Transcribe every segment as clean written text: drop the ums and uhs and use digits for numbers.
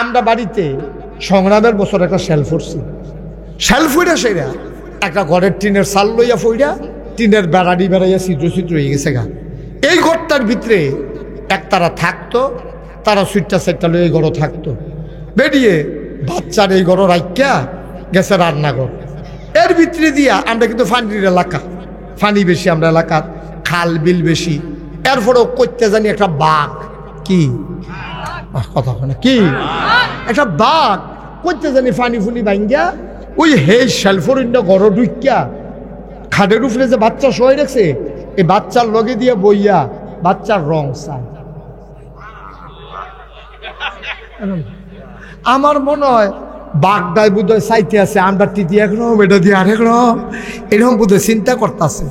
আমরা বাড়িতে সংগ্রামের বছর একটা শেল ফুটছি, শেল ফুইরা সেরা একটা ঘরের টিনের চাল লইয়া ফইরা টিনের বেড়াড়ি বেড়াইয়া ছিদ্র ছিদ্র হয়ে গেছে গা। এই ঘরটার ভিতরে তারা থাকতো, তারা সুইটটা সেটটা লইয়া এই ঘরও থাকতো। বেরিয়ে বাচ্চার এই ঘর রাখিয়া গেছে রান্নাঘর। এর ভিতরে দিয়া আমরা কিন্তু ফানির এলাকা, ফানি বেশি আমরা এলাকার, খাল বিল বেশি। এরপরেও করতে জানি একটা বাঘ, কি কথা না কি, একটা বাঘ করতে জানি ফানি ফুনি ভাঙ্গিয়া ওই হে শেলফরিন্ড ঘর ঢুকিয়া খাটের উপরে যে বাচ্চা শোয় রাখছে এই বাচ্চার লগে দিয়ে বইয়া বাচ্চার রং চায়। আমার মনে হয় বাঘটাই বোধহয় চাইতে আছে আমরা টিটি একরকম, এটা দিয়ে আরেক রকম, এরকম বোধহয় চিন্তা করতেছে।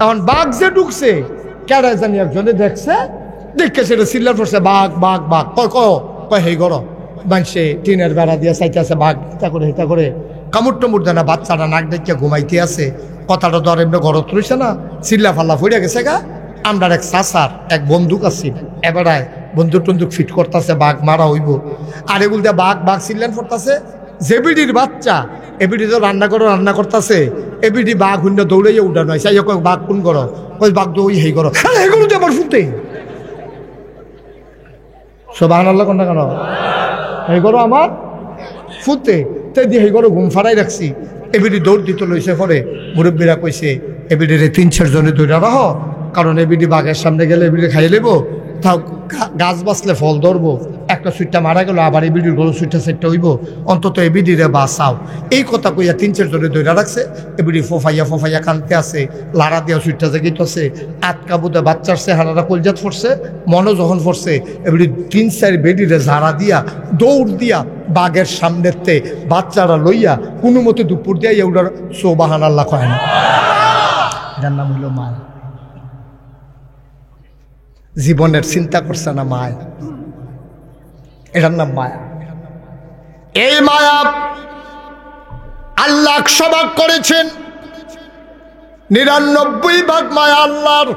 এখন বাঘ যে ঢুকছে কেডা জানি একজনে দেখছে, দেখে সেটা সিল্লার পড়ছে বাঘ বাঘ বাঘ, কয় হে গর মানুষে টিনের বেড়া দিয়ে চাইতে আছে বাঘ, হিতা করে কামড় টমুর দেয় না। বাচ্চাটা নাক দেখিয়া ঘুমাইতে আছে, কথাটা ধর এমনি ঘরত রয়েছে না, চিল্লা ফাল্লা ফুড়ে গেছে গা। আমরা এক চাচার এক বন্দুক আছে, এবারায় বন্দুক টন্দুক ফিট করতেছে, বাঘ মারা হইব। আর এগুলো দিয়ে বাঘ বাঘ চিল্লান করতেছে। জেবিডির বাচ্চা এবিডি তো রান্না করতেছে, এবিডি বাঘ হুন্ড দৌড়াইয়া উঠানো হয়, চাই বাঘ কোন করো, ওই বাঘ তো ওই হেই করো, এগুলো তো আমার ফুটে সব আনাল্লা কোনটা কেন এই করো আমার ফুটে তাই দিয়ে এই করো ঘুম ফাড়াই রাখছি। এবিডি দৌড় দিতে লইছে, পরে মুরব্বীরা কইছে এবিডিরে 3-4 জনে দৌড়া রাখ, কারণ এবিডি বাঘের সামনে গেলে এবিডি খাইয়ে নেবো, তাও গাছ বাঁচলে ফল ধরবো। একটা সুইটটা মারা গেল, আবার এবিডির গরু সুইটটা সেটটা হইব, অন্তত এবিডিরে বাঁচাও। এই কথা কইয়া 3-4 জনে দৌড়া রাখছে। এবিডি ফোফাইয়া কানতে আছে, লাড়া দিয়া সুইটটা জেগিতেছে, আটকা বোধে বাচ্চার চেহারাটা কলজাত পড়ছে, মনও যখন পড়ছে এবিডি 3-4 বেডিরে ঝাড়া দিয়া দৌড় দিয়া বাঘের সামনেতে বাচ্চারা লইয়া কোনো মতে দুপুর দিয়া এগুলার সুবহানাল্লাহ কয় না, যার নাম হইল মায়া। জীবনের চিন্তা করছে না মায়া, এটার নাম মায়া। এই মায়া আল্লাহ 100 ভাগ করেছেন, 99 ভাগ মায়া আল্লাহর,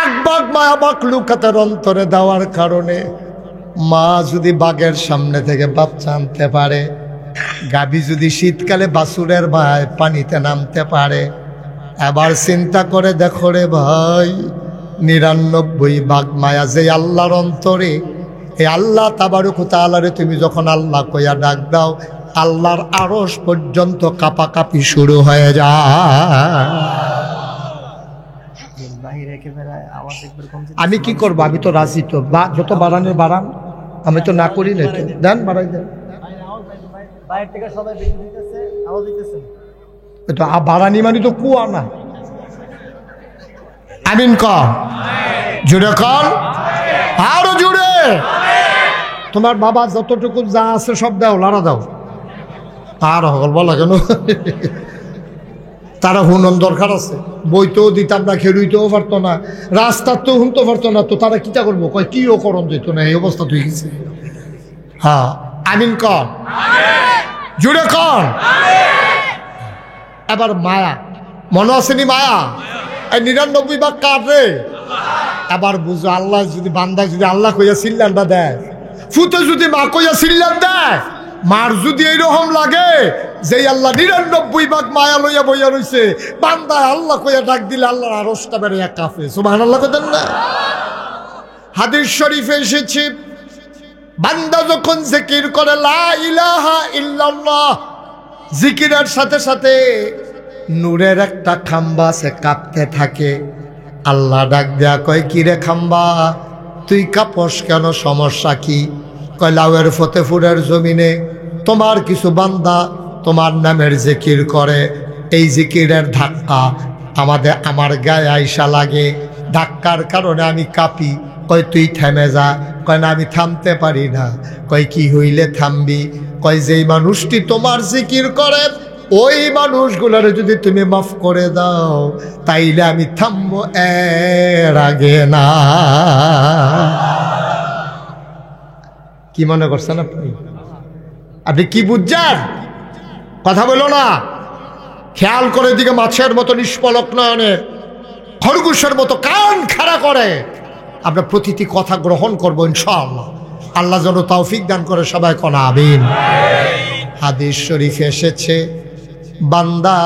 1 ভাগ মায়া মাখলুকাতের অন্তরে দেওয়ার কারণে মা যদি বাঘের সামনে থেকে বাচ্চা আনতে পারে, গাভী যদি শীতকালে বাছুরের ভাই পানিতে নামতে পারে, এবার চিন্তা করে দেখো রে ভাই, 99 ভাগ মায়া যে আল্লাহর অন্তরে, এই আল্লাহ তাবারক ওয়া তাআলারে তুমি যখন আল্লাহ কইয়া ডাক দাও, আল্লাহর আরশ পর্যন্ত কাঁপাকাঁপি শুরু হয়ে যায়। আমি কি করবো, আমি তো রাজি, তো যত বাড়ানোর বাড়ান, আমি তো না করি না, তো দেন বাড়াই দেন, বাড়ানি মানে তো কুয়া না। আমিন কর, জুড়ে কর, আরো জুড়ে। তোমার বাবা যতটুকু যা আছে সব দাও, লাড়া দাও, আর হল বলা কেন, তারা হুনন দরকার আছে। বইতেও দিতাম না, খেলুইতেও পারতো না, রাস্তার তো হুনতে পারতো না, তো তারা কিটা করবো, কয় কিও করণ যেত না, এই অবস্থা তুই গেছে। হ্যাঁ আমিন কর, জুড়ে কর। এবার মায়া, মনে আসেনি মায়া, এই 99 ভাগ কার রে? এবার বুঝো, আল্লাহ যদি বান্দায় যদি আল্লাহ কইয়া সিল্লানটা দেয়, ফুতে যদি মা কইয়া সিল্লান দেয়, মার যদি এইরকম লাগে যে আল্লাহ 99 ভাগ মায়া লইয়া বইয়া রইছে, বান্দায় আল্লাহ কইয়া ডাক দিলে আল্লাহর আরশটা বেড়ে কাঁপে। সুবহানাল্লাহ কইতেন না? হাদিস শরীফে এসেছে, বান্দা যখন জিকির করে লা ইলাহা ইল্লাল্লাহ, জিকিরের সাথে সাথে নূরের একটা খাম্বা সে কাঁপতে থাকে। আল্লাহ ডাক দেয়া কয়, কিরে খাম্বা তুই কাঁপস কেন, সমস্যা কি? কয় লাউয়ের ফতেপুরের জমিনে তোমার কিছু বান্দা তোমার নামের জিকির করে, এই জিকিরের ধাক্কা আমার গায়ে আইসা লাগে, ধাক্কার কারণে আমি কাঁপি। কয় তুই থেমে যা। কয় না, আমি থামতে পারি না। কয় কি হইলে থামবি? কয় যেই মানুষটি তোমার জিকির করে ওই মানুষগুলোর যদি তুমি মাফ করে দাও তাইলে আমি থামবো, এর আগে না। কি মনে করছেন আপনি? আপনি কি বুঝছেন? কথা বলো না, খেয়াল করে দিকে মাছের মতো নিষ্পলক নয়নে, খরগোশের মতো কান খাড়া করে আমরা প্রতিটি কথা গ্রহণ করবো ইনশাআল্লাহ। আল্লাহ যেন তৌফিক দান করে, সবাই কোন আমিন। হাদিস শরীফে এসেছে, বান্দা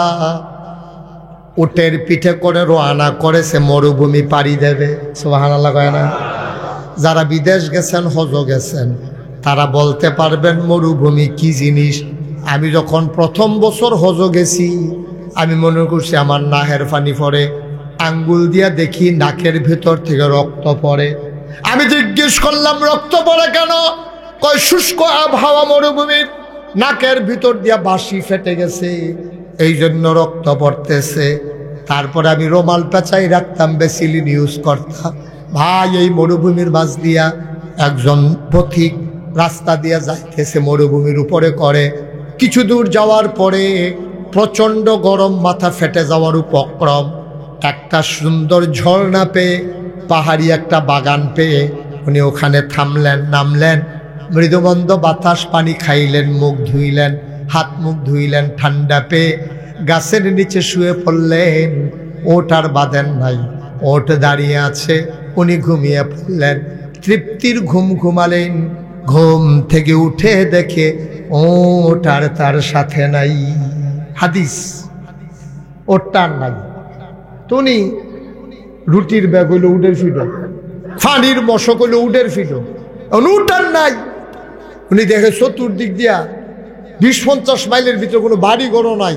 উটের পিঠে করে রওনা করেছে, মরুভূমি পাড়ি দেবে। সুবহানাল্লাহ কয় না? যারা বিদেশ গেছেন, হজ গেছেন, তারা বলতে পারবেন মরুভূমি কি জিনিস। আমি যখন প্রথম বছর হজ গেছি, আমি মনে করছি আমার নাকের পানি পড়ে, আঙ্গুল দিয়া দেখি নাকের ভেতর থেকে রক্ত পড়ে। আমি জিজ্ঞেস করলাম রক্ত পড়ে কেন? কয় শুষ্ক আবহাওয়া মরুভূমির, নাকের ভিতর দিয়া বাঁশি ফেটে গেছে, এই জন্য রক্ত পড়তেছে। তারপরে আমি রুমাল পেঁচাই রাখতাম, বেসিলিন ইউজ করতাম। ভাই, এই মরুভূমির মাঝ দিয়া একজন পথিক রাস্তা দিয়া যাইতেছে, মরুভূমির উপরে করে। কিছু দূর যাওয়ার পরে প্রচণ্ড গরম, মাথা ফেটে যাওয়ার উপক্রম। একটা সুন্দর ঝর্ণা পেয়ে, পাহাড়ি একটা বাগান পেয়ে উনি ওখানে থামলেন, নামলেন, মৃদুমন্দ বাতাস পানি খাইলেন, মুখ ধুইলেন, হাত মুখ ধুইলেন, ঠান্ডা পেয়ে গাছের নিচে শুয়ে পড়লেন। ওট আর বাঁধেন নাই, ওট দাঁড়িয়ে আছে, উনি ঘুমিয়ে পড়লেন। তৃপ্তির ঘুম ঘুমালেন। ঘুম থেকে উঠে দেখে ওট আর তার সাথে নাই। হাদিস, ওটার নাই। তুমি রুটির ব্যাগ হইল উডের ফিডো, ফানির মশক হইল উডের ফিডো, উটার নাই। উনি দেখে চতুর্দিক দিয়া 20-50 মাইলের ভিতরে কোনো বাড়ি ঘর নাই,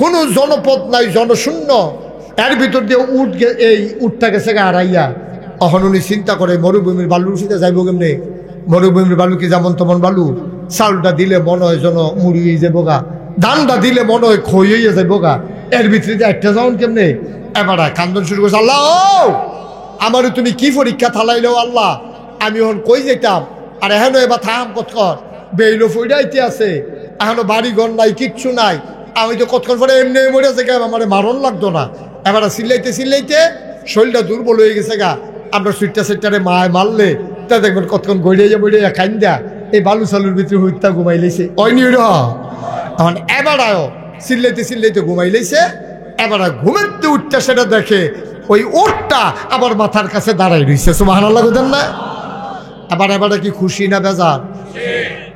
কোনো জনপদ নাই, জনশূন্য। এর ভিতর দিয়ে এই উটটা গেছে হারাইয়া। তখন উনি চিন্তা করে মরুভূমির বালুর সিতে যাইব কেমনে? মরুভূমির বালু কি যেমন তেমন বালু? চাউলটা দিলে মনে হয় যেন মুড়ি হয়ে যাবো গা, ধানটা দিলে মনে হয় খই হয়ে যাবো গা, এর ভিতরে যে একটা যাওন কেমনে? এবার কান্দন শুরু করছে, আল্লাহ আমারও তুমি কি পরীক্ষা থালাইলো আল্লাহ, আমি এখন কই যেতাম? আর এখনো এবার থাম কতক্ষণ, বেইলো ফইডাইতে আছে, এখনো বাড়ি ঘর নাই, কিচ্ছু নাই। আমি তো কতক্ষণ পরে এমনি মরেছে গা, আমার মারণ লাগতো না। এবার চিল্লাইতে চিল্লাইতে শরীরটা দুর্বল হয়ে গেছে গা। আমরা সুইটটা সেটারে মায় মারলে তা দেখবেন কতক্ষণ গড়িয়ে কান্দা এই বালু চালুর ভিতরে হইতা ঘুমাই লাইছে। অনি এখন এবার চিল্লাইতে চিল্লাইতে ঘুমাই লাইছে। এবার ঘুমেতে উঠতে সেটা দেখে ওই ওটটা আবার মাথার কাছে দাঁড়াই রইছে। সুবহানাল্লাহ কইতেন না? এবার কি খুশি না বেজার?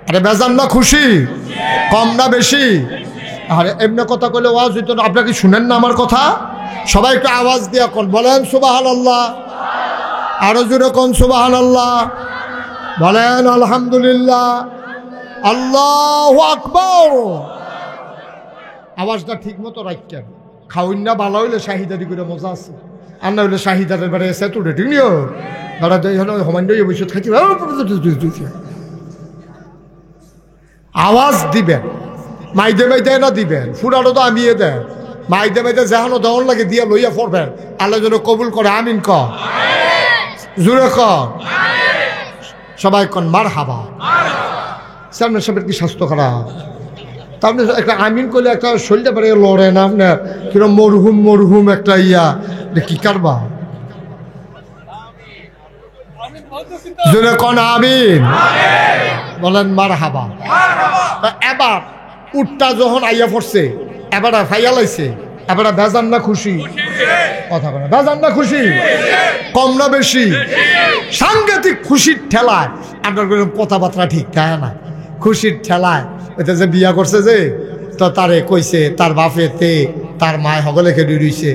আরে বেজার না খুশি? কম না বেশি? আরে এমনি কথা কইলে ওয়াজ হইতো না। আপনারা কি শুনেন না আমার কথা? সবাই একটু আওয়াজ দিয়ে কোন বলেন সুবহানাল্লাহ, আরো জোরে কোন সুবহানাল্লাহ, বলেন আলহামদুলিল্লাহ, আল্লাহু আকবার। আওয়াজটা ঠিক মতো রাখছেন। খাওয়ান না ভালো হইলে শাহিদারি করে মজা আছে, আর না হইলে শাহিদারের বাড়ি এসে তো রেটিং নিও দাঁড়া সমান্য বসে থাকি। আওয়াজ দিবেন, মাইদে মাইদে না দিবেন, ফুরানো তো আমি দেন, মাইদে মাইদে যেহানো দেওয়ার লাগে দিয়ে লইয়া পড়বেন। আল্লাহ যেন কবুল করে, আমিন ক জুড়ে ক সবাই কন মার হাবা। সামনে সবের কি স্বাস্থ্য খারাপ? তারপরে একটা আমিন করলে একটা শরীরটা বেড়ে লড়ে না আপনার, কিরকম মরহুম মরহুম একটা ইয়া, কি কারবা জুড়ে কন আমিন, বলেন মার হাবা। এবার উটটা যখন আইয়া পড়ছে, এবার ফাইয়া লাইছে, এবার বেজান না খুশি? কথা বলে বেজান না খুশি? কম না বেশি? সাংঘাতিক খুশির ঠেলায় আপনার কথাবার্তা ঠিক থাকে না। খুশির ঠেলায় ওইটা যে বিয়া করছে যে, তো তারে কইছে তার বাপেতে তার মায় হগলে খেয়ে রইছে,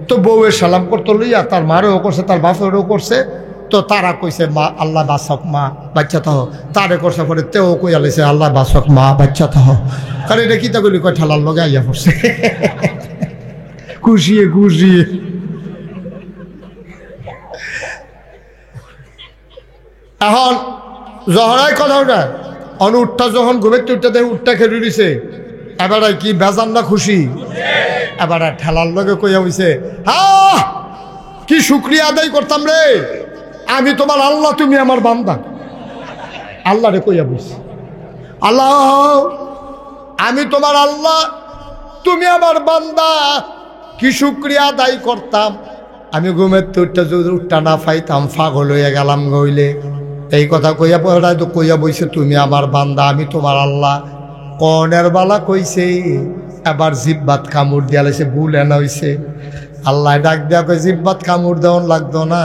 তো বউয়ের সালাম করতে লইয়া তার মারেও করছে, তার বাপেরও করছে। তো তারা কইছে মা আল্লাহ বাসক মা বাচ্চা তাহ, তারে করছে পরে তেও কইয়া লাইছে আল্লাহ বাসক মা বাচ্চা তাহ। কারণ এটা কি তা কইলি কয় ঠেলার লগে আইয়া পড়ছে খুশিয়ে খুশিয়ে। এখন জহরাই কথা ওটা উঠটা যখন ঘুমেতে উঠতে দেয়, উঠটা খেলে দিছে, এবারে কি বেজান না খুশি? এবারে ঠেলার লগে কইয়া হইছে, হ্যাঁ কি শুক্রিয়া আদায় করতাম রে, আমি তোমার আল্লাহ, তুমি আমার বান্দা। আল্লাহ রে কইয়া বইছে, আল্লাহ আমি তোমার আল্লাহ, তুমি আমার বান্দা, কি শুক্রিয়া আদায় করতাম। আমি ঘুমের উঠতে যদি উঠটা না পাইতাম পাগল হইয়া গেলাম গইলে। এই কথা কইয়া পড়ায় তো কইয়া বইছে, তুমি আমার বান্দা, আমি তোমার আল্লাহ। কনের বালা কইছে, এবার জিব্বাত কামড় দিয়া লাইছে, ভুল এনা হইছে। আল্লাহ ডাক দেয়া কই জিব্বাত কামড় দেওয়ান লাগতো না,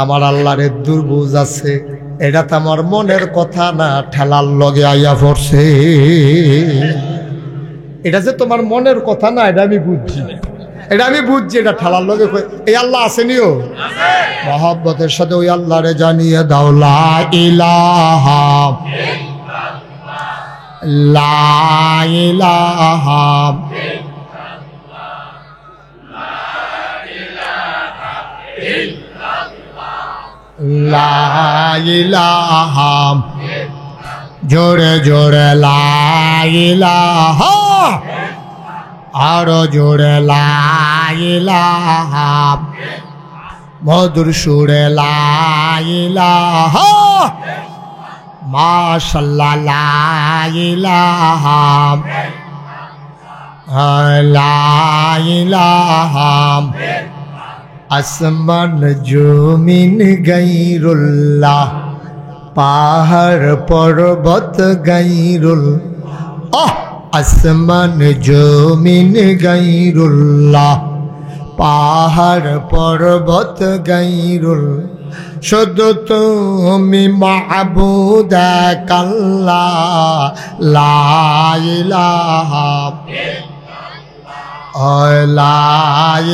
আমার আল্লাহর দুর্বুজ আছে, এটা তো আমার মনের কথা না, ঠেলার লগে আইয়া পড়ছে। এটা যে তোমার মনের কথা না, এটা আমি বুঝছি, এটা আমি বুঝছি, এটা ঠেলার লগে। এই আল্লাহ আসেনিও, মহব্বতের সাথে ওই আল্লাহরে জানিয়ে দাও লা ইলাহা লা ইলাহা লা ইলাহা, জোরে জোরে লা ইলাহা, আরো জোরে লা ইলাহা, মধুর সুরে লা ইলাহা, মাশাআল্লাহ লা ইলাহা লা ইলাহা, আসমান জমিন গায়রুল্লাহ, পাহাড় পর্বত গায়রুল, আসমান জমিন গায়রুল্লাহ, পাহাড় পর্বত গায়রুল, শুধু তুমি মাহবুদ এক আল্লাহ, লা ইলাহা লা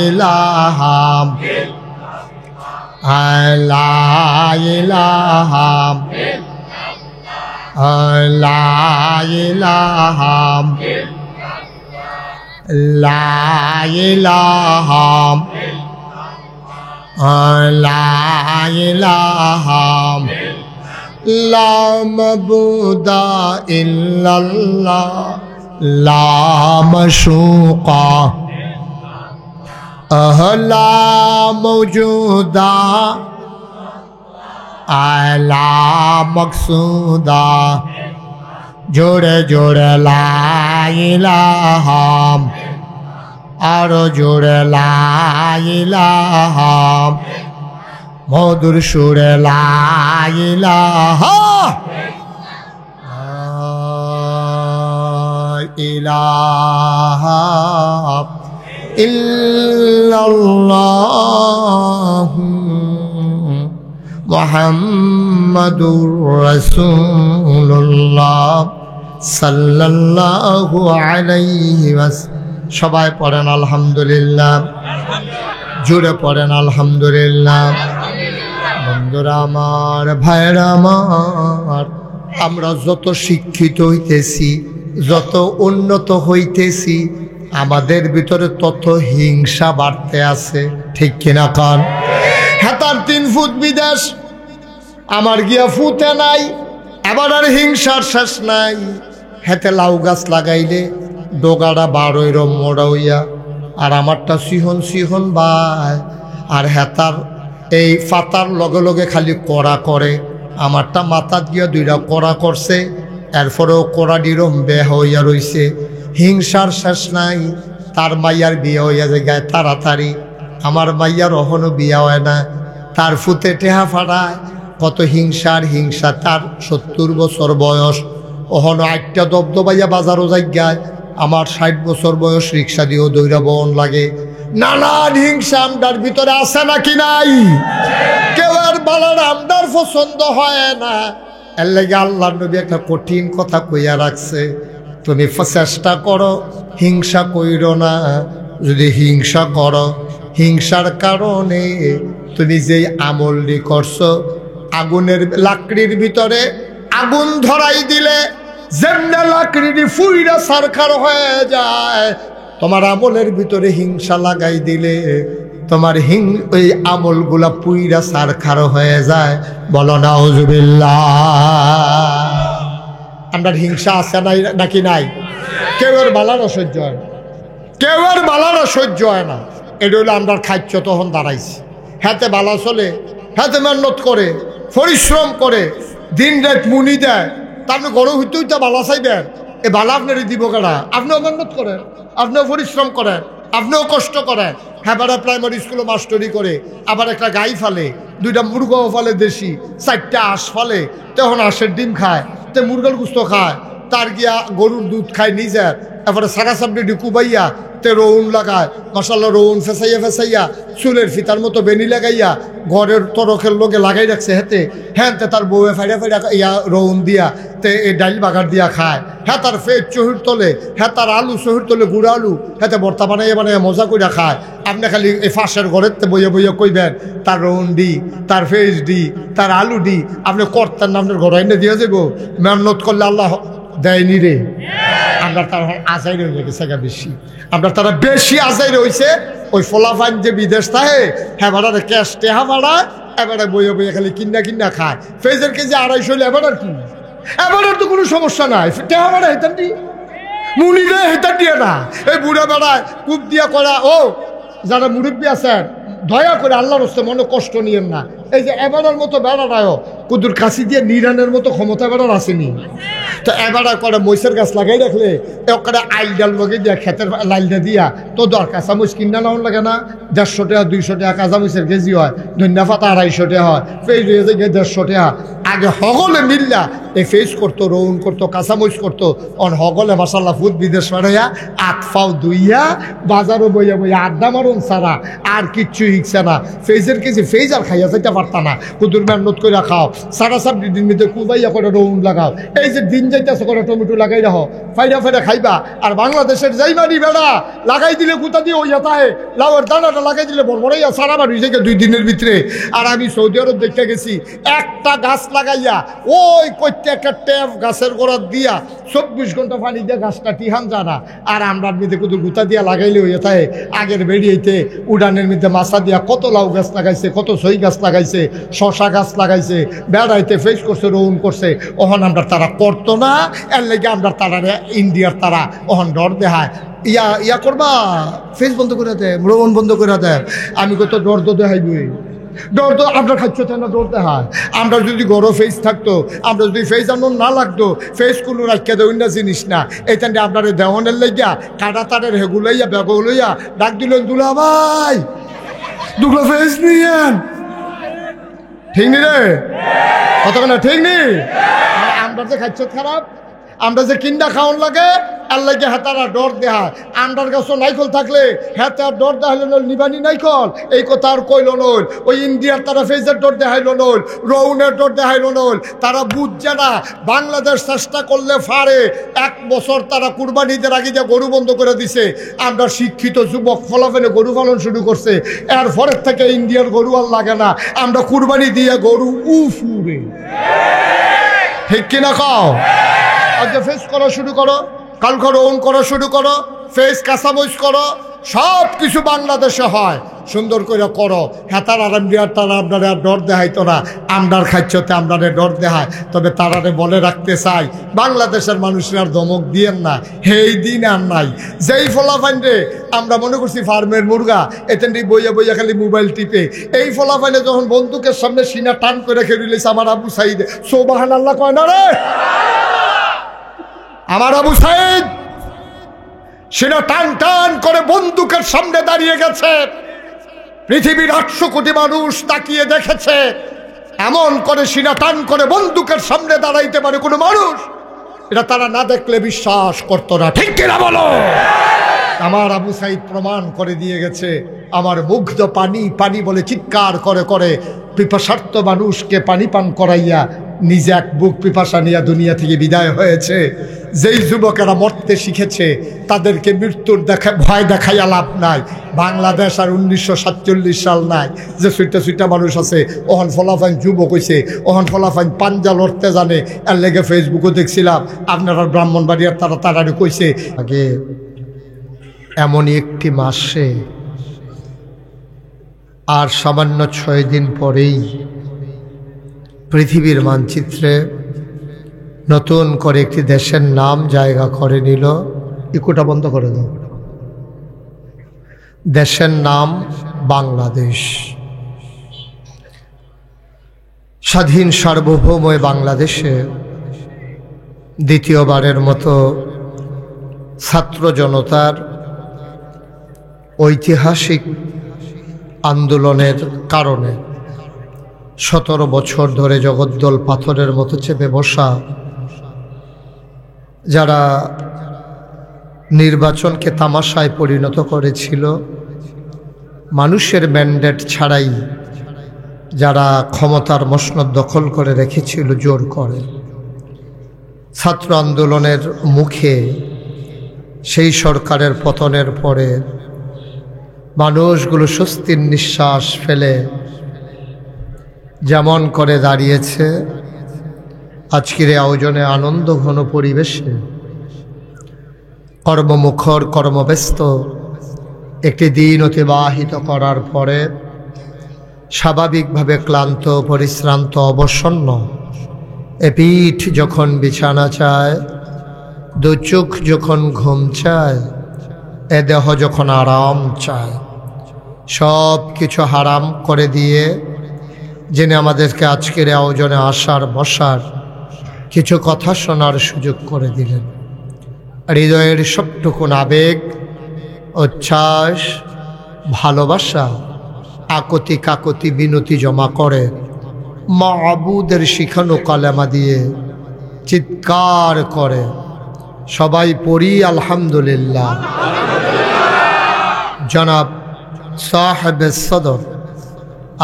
ইলাহা লা ইলাহা লা ইলাহা লা ইলাহা লা ইলাহা লা মাবুদা ইল্লাল্লাহ, লা মাশুকা লা মওজুদা লা মকসুদা, জোরে জোরে লা ইলাহা, আরো জোরে লা ইলাহা, মধুর সুরে লা ইলাহা ইলাহা ইল্লাল্লাহ মুহাম্মাদুর রাসূলুল্লাহ সাল্লাল্লাহু আলাইহি ওয়াসাল্লাম। সবাই পড়েন আলহামদুলিল্লাহ, জুড়ে পড়েন আলহামদুলিল্লাহ। বন্ধুরা আমার, ভাইরা আমার, আমরা যত শিক্ষিত হইতেছি, যত উন্নত হইতেছি, আমাদের ভিতরে তত হিংসা বাড়তে আছে, ঠিক কিনা কান? হেতার 3 ফুট বিদেশ, আমার গিয়া ফুটে নাই, এবার আর হিংসার শেষ নাই। হেতে লাউ গাছ লাগাইলে ডোগাটা বারোইর মোড়া হইয়া, আর আমারটা সিহন সিহন ভাই, আর হেতার এই পাতার লগে লগে খালি কড়া করে, আমারটা মাথাত গিয়া 2টা কড়া করছে, এরপরেও কড়া ডিরম বেহ হইয়া রইছে। হিংসার শেষ নাই। তার মাইয়ার বিয়ে হইয়া যায় গায়ে তাড়াতাড়ি, আমার মাইয়ার অহনো বিয়া হয় না, তার ফুতে টেহা ফাড়ায়, কত হিংসার হিংসা। তার 70 বছর বয়স, অহনো 8টা দবদবাইয়া বাজারও যাইগায়, আমার 60 বছর বয়স, রিক্সা দিয়েও দৌড়া বহন লাগে। নানান হিংসা আমদার ভিতরে আছে নাকি নাই? কেউ আর বালার আমদার পছন্দ হয় না। এর লাগে আল্লাহ নবী একটা কঠিন কথা কইয়া রাখছে, তুমি চেষ্টা করো হিংসা কইরো না। যদি হিংসা করো, হিংসার কারণে তুমি যেই আমলটি করছো, আগুনের লাকড়ির ভিতরে আগুন ধরাই দিলে যেমনে লাকড়িটি ফুইরা সারখার হয়ে যায়, তোমার আমলের ভিতরে হিংসা লাগাই দিলে তোমার ওই আমলগুলা পুইরা সারখার হয়ে যায়। বলো নাউজুবিল্লাহ। আমরা হিংসা আছে নাই নাকি নাই? কেউ আর বালার অসহ্য হয় না, কেউ আর বালার অসহ্য হয় না। এটা হলো আমরা খাদ্য তখন দাঁড়াইছি। হাতে বালা চলে, হাতে মেহনত করে, পরিশ্রম করে, দিন রাত মুনি দেয়, তা আপনি গরম হইতে হইতে বালা চাই দেন। এ বালা আপনার দিব কেনা? আপনিও মেহনত করেন, আপনিও পরিশ্রম করেন, আপনিও কষ্ট করেন। হ্যাঁ, বেড়া প্রাইমারি স্কুলে মাস্টারি করে, আবার একটা গাই ফালে, 2টা মুরগাও ফালে দেশি, 4টা হাঁস ফালে, তখন হাঁসের ডিম খায়, তে মুরগার গুস্ত খায়, তার গিয়া গরুর দুধ খায় নিজের, এরপরে সারা সাবডি কুবাইয়া তে রৌন লাগায়, মাসাল্লাহ রৌন ফেসাইয়া ফেসাইয়া চুলের ফিতার মতো বেনি লাগাইয়া ঘরের তরকের লোকে লাগাই রাখছে হেতে, হ্যাঁ তে তার বউয়ে ফাইডা ফাইডা ইয়া রৌন দিয়া তে এই ডাইল বাগার দিয়া খায়, হ্যাঁ তার ফেজ চহির তোলে, হ্যাঁ তার আলু চহির তোলে, গুড়া আলু হ্যাঁ ভর্তা বানাইয়া বানাইয়া মজা করে খায়। আপনি খালি এই ফাঁসের ঘরের বইয়ে বইয়ে কইবেন তার রৌন দি, তার ফেজ দি, তার আলু দি, আপনি কর্তার নামের ঘর এনে দিয়ে যাবো। মেহনত করলে আল্লাহ দেয়নি রে। আমরা তারা আজাই রয়ে গেছে বেশি, আমরা তারা বেশি আজাই রয়েছে। ওই ফলাফান যে বিদেশ থাকে হ্যাঁ ভাড়া ক্যাশ টেহা ভাড়া, এবারে বইয়ে বইয়ে খালি কিনা কিনা খায়। ফেজের কেজি 250 হলে এবার কি, এবার তো কোনো সমস্যা নাই, টেহা ভাড়া হেতান দি মুনি রে, হেতান দিয়ে না এই বুড়া বেড়ায় কূপ দিয়া করা। ও যারা মুরব্বী আছেন দয়া করে আল্লাহর হস্তে মনে কষ্ট নিয়েন না। এই যে এবারের মতো বেড়াটাও কুদুর কাশি দিয়ে নিরানের মতো ক্ষমতা বেড়ার আসেনি, তো এবার করে মহিষের গাছ লাগাই রাখলে ওখানে আইল ডাল লগে দিয়া খেতের লাইলটা দিয়া তো দর কাঁচামরিচ কিনা নাও লাগে না, 150 টাকা 200 টাকা কাঁচামরিচের কেজি হয়, ধনিয়া পাতা 250 টাকা হয়, ফেস হয়ে যায় 150 টাকা। আগে হগলে মিল্লা এই ফেস করতো, রৌন করতো, কাঁচামরিচ করতো, অন হগলে মাসাল্লাহ ফুট বিদেশ পাঠাইয়া 8 পাও দুইয়া বাজারও বইয়া বইয়া আড্ডা মারুন ছাড়া আর কিচ্ছু হিকছে না। ফেজের কেজি ফেজ আর খাইয়া যাইতে পারতা না, কুদুর মেহনত করে খাও, সারা সাপ দিন মিতে কুবাইয়া করে রৌন লাগাও, এই যে দিন যাইতেছে করে টমেটো লাগাই রাখো, ফাইডা ফাইডা খাইবা। আর বাংলাদেশের যাইবানি বেড়া লাগাই দিলে কুতা দিয়ে ওই তাই লাউয়ের দানাটা লাগাই দিলে বড়বড়াইয়া সারা বাড়ি থেকে 2 দিনের ভিতরে। আর আমি সৌদি আরব দেখতে গেছি একটা গাছ লাগাইয়া ওই করতে একটা ট্যাপ গাছের গোড়া দিয়া 24 ঘন্টা পানি দিয়ে গাছটা টিহান জানা। আর আমরা মিতে কুদুর গুতা দিয়া লাগাইলে ওই তাই আগের বেরিয়েতে উড়ানের মধ্যে মাছা দিয়া কত লাউ গাছ লাগাইছে, কত সই গাছ লাগাইছে, শশা গাছ লাগাইছে, বেড়াইতে ফেস করছে, রৌন করছে। ওহন আমরা তারা করতো না, এর লেগে আমরা তারা ইন্ডিয়ার তারা ওহন ডর দেখায়। ইয়া করবা ফেস বন্ধ করে দেয়, রৌন বন্ধ করে দেয়। আমি কত ডর তো দেখাইবই, ডর তো আপনার খাচ্ছ না, ডর দেখায়। আমরা যদি গরো ফেস থাকতো, আমরা যদি ফেস আনন্দ না লাগতো, ফেস কোনো রাখা দেয় না জিনিস না। এইখানে আপনার দেওয়ানের লেগিয়া কাটা তারের হেগুলাইয়া বেগুলাইয়া ডাক দিলেন দুলা ভাই দুটো ফেস নিয়েন, ঠিক নি রে কতক্ষণ ঠিক নি। আমরা যে খাচ্ছ খারাপ, আমরা যে কিন্ডা খাওয়ান লাগে আর লাগে হেতারা ডর দেহা। আন্ডার গাছও নাইকল থাকলে হেতার ডর দেখাইল নল, নিবানি নাইকল এই কথা আর কইল নল। ওই ইন্ডিয়ার তারা ফেজের ডর দেখাইল নল, রৌনের ডর দেখাইল নল। তারা বুঝছে না বাংলাদেশ চেষ্টা করলে ফারে। 1 বছর তারা কুরবানিদের আগে যে গরু বন্ধ করে দিছে, আমরা শিক্ষিত যুবক ফলাফলে গরু পালন শুরু করছে। এর পরের থেকে ইন্ডিয়ার গরু আর লাগে না, আমরা কুরবানি দিয়ে গরু উফুরে, ঠিক কিনা খাও। আজকে ফেস করা শুরু করো, কালকে রৌন করা শুরু করো, ফেস কাঁচামরিচ করো, সব কিছু বাংলাদেশে হয়, সুন্দর করে করো। হেতার আর তারা আপনারা ডর দেখাইতো না, আমরার খাচ্ছতে আমরারে ডর দেখায়। তবে তারারে বলে রাখতে চাই বাংলাদেশের মানুষের আর ধমক দিয়েন না, এই দিন আর নাই। যেই ফলাফাইনে আমরা মনে করছি ফার্মের মুরগা, এতেন বইয়া বইয়া খালি মোবাইল টিপে, এই ফলাফাইনে যখন বন্দুকের সামনে সিনা টান করে খেয়ে দিলেছে আমার আবু সাইদ সুবহানাল্লাহ কয় না রে, আমার আবু সাইদ সেটা টান টান করে বন্দুকের সামনে দাঁড়িয়ে গেছে। পৃথিবীর 800 কোটি মানুষ তাকিয়ে দেখেছে, এমন করে সিনা টান করে বন্দুকের সামনে দাঁড়াইতে পারে কোনো মানুষ? এটা তারা না দেখলে বিশ্বাস করতো না, ঠিক কিনা বলো? আমার আবু সাইদ প্রমাণ করে দিয়ে গেছে। আমার মুগ্ধ পানি পানি বলে চিৎকার করে করে পিপাসার্থ মানুষকে পানি পান করাইয়া নিজে এক বুক পিপাসা নিয়ে দুনিয়া থেকে বিদায় হয়েছে। যেই যুবকেরা মরতে শিখেছে তাদেরকে মৃত্যুর ভয় দেখাইয়া লাভ নাই। বাংলাদেশ আর 1947 সাল নাই যে সুইটা মানুষ আছে। ওহন ফলাফাইন যুবক হয়েছে, ওহন ফলাফাইন পাঞ্জা লড়তে জানে। এর লেগে ফেসবুকও দেখছিলাম আপনারা ব্রাহ্মণবাড়িয়ার তারা তাড়াতাড়ি কইছে আগে এমনই একটি মাসে আর সামান্য 6 দিন পরেই পৃথিবীর মানচিত্রে নতুন করে একটি দেশের নাম জায়গা করে নিল। ইকোটা বন্ধ করে দাও। দেশের নাম বাংলাদেশ। স্বাধীন সার্বভৌম বাংলাদেশে দ্বিতীয়বারের মতো ছাত্র জনতার ঐতিহাসিক আন্দোলনের কারণে 17 বছর ধরে জগদ্দল পাথরের মতো চেপে বসা যারা নির্বাচনকে তামাশায় পরিণত করেছিল, মানুষের ম্যান্ডেট ছাড়াই যারা ক্ষমতার মসনদ দখল করে রেখেছিল জোর করে, ছাত্র আন্দোলনের মুখে সেই সরকারের পতনের পরে মানুষগুলো স্বস্তির নিঃশ্বাস ফেলে যেমন করে দাঁড়িয়েছে, আজকের এই আয়োজনে আনন্দ ঘন পরিবেশে কর্মমুখর কর্মব্যস্ত একটি দিন অতিবাহিত করার পরে স্বাভাবিকভাবে ক্লান্ত পরিশ্রান্ত অবসন্ন এ পিঠ যখন বিছানা চায়, দু চোখ যখন ঘুম চায়, এ দেহ যখন আরাম চায়, সব কিছু হারাম করে দিয়ে যিনি আমাদেরকে আজকের আয়োজনে আসার বসার কিছু কথা শোনার সুযোগ করে দিলেন, হৃদয়ের সবটুকুন আবেগ, উচ্ছ্বাস, ভালোবাসা, আকতি কাকতি বিনতি জমা করে মাবুদের শিখানো কালেমা দিয়ে চিৎকার করে সবাই পড়ি আলহামদুলিল্লাহ। জনাব সাহেবে সদর,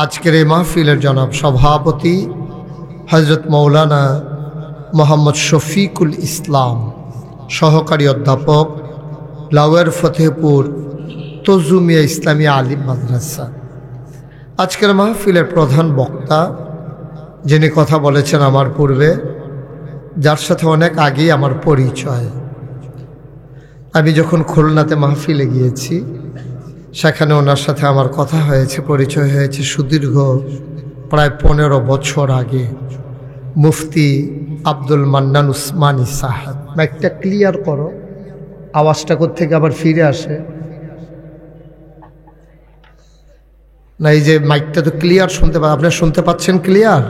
আজকের এই মাহফিলের জনাব সভাপতি হজরত মৌলানা মোহাম্মদ শফিকুল ইসলাম, সহকারী অধ্যাপক, লাওয়ার ফতেহপুর তজুমিয়া ইসলামী আলিম মাদ্রাসা। আজকের মাহফিলের প্রধান বক্তা যিনি কথা বলেছেন আমার পূর্বে, যার সাথে অনেক আগেই আমার পরিচয়। আমি যখন খুলনাতে মাহফিলে গিয়েছি, সেখানে ওনার সাথে আমার কথা হয়েছে, পরিচয় হয়েছে সুদীর্ঘ প্রায় 15 বছর আগে। মুফতি আব্দুল মান্নান উসমানী সাহেব। মাইকটা ক্লিয়ার করো, আওয়াজটা কোত্থেকে আবার ফিরে আসে না। এই যে মাইকটা তো ক্লিয়ার শুনতে পাচ্ছেন, আপনারা শুনতে পাচ্ছেন ক্লিয়ার?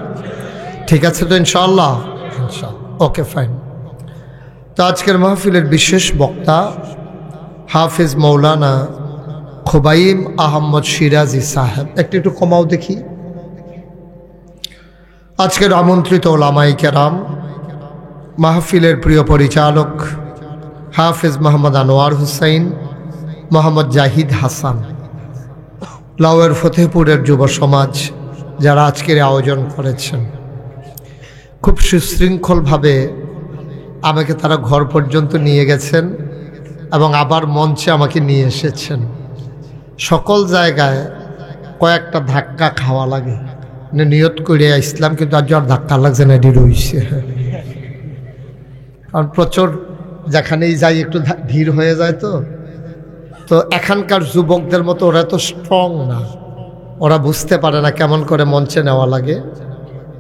ঠিক আছে তো ইনশাআল্লাহ? Okay fine. তো আজকের মাহফিলের বিশেষ বক্তা হাফিজ মৌলানা খুবাইম আহমদ সিরাজি সাহেব। একটু কমাও দেখি। আজকের আমন্ত্রিত ওলামায়ে কেরাম, মাহফিলের প্রিয় পরিচালক হাফিজ মোহাম্মদ আনোয়ার হুসাইন, মোহাম্মদ জাহিদ হাসান, লাওয়ার ফতেহপুরের যুব সমাজ যারা আজকের আয়োজন করেছেন, খুব সুশৃঙ্খলভাবে আমাকে তারা ঘর পর্যন্ত নিয়ে গেছেন এবং আবার মঞ্চে আমাকে নিয়ে এসেছেন। সকল জায়গায় কয়েকটা ধাক্কা খাওয়া লাগে, নিয়ত করে ইসলাম, কিন্তু আজ আর ধাক্কা লাগছে না, এটি রয়েছে। কারণ প্রচুর যেখানেই যাই একটু ভিড় হয়ে যায়। তো এখানকার যুবকদের মতো ওরা তো স্ট্রং না, ওরা বুঝতে পারে না কেমন করে মঞ্চে নেওয়া লাগে।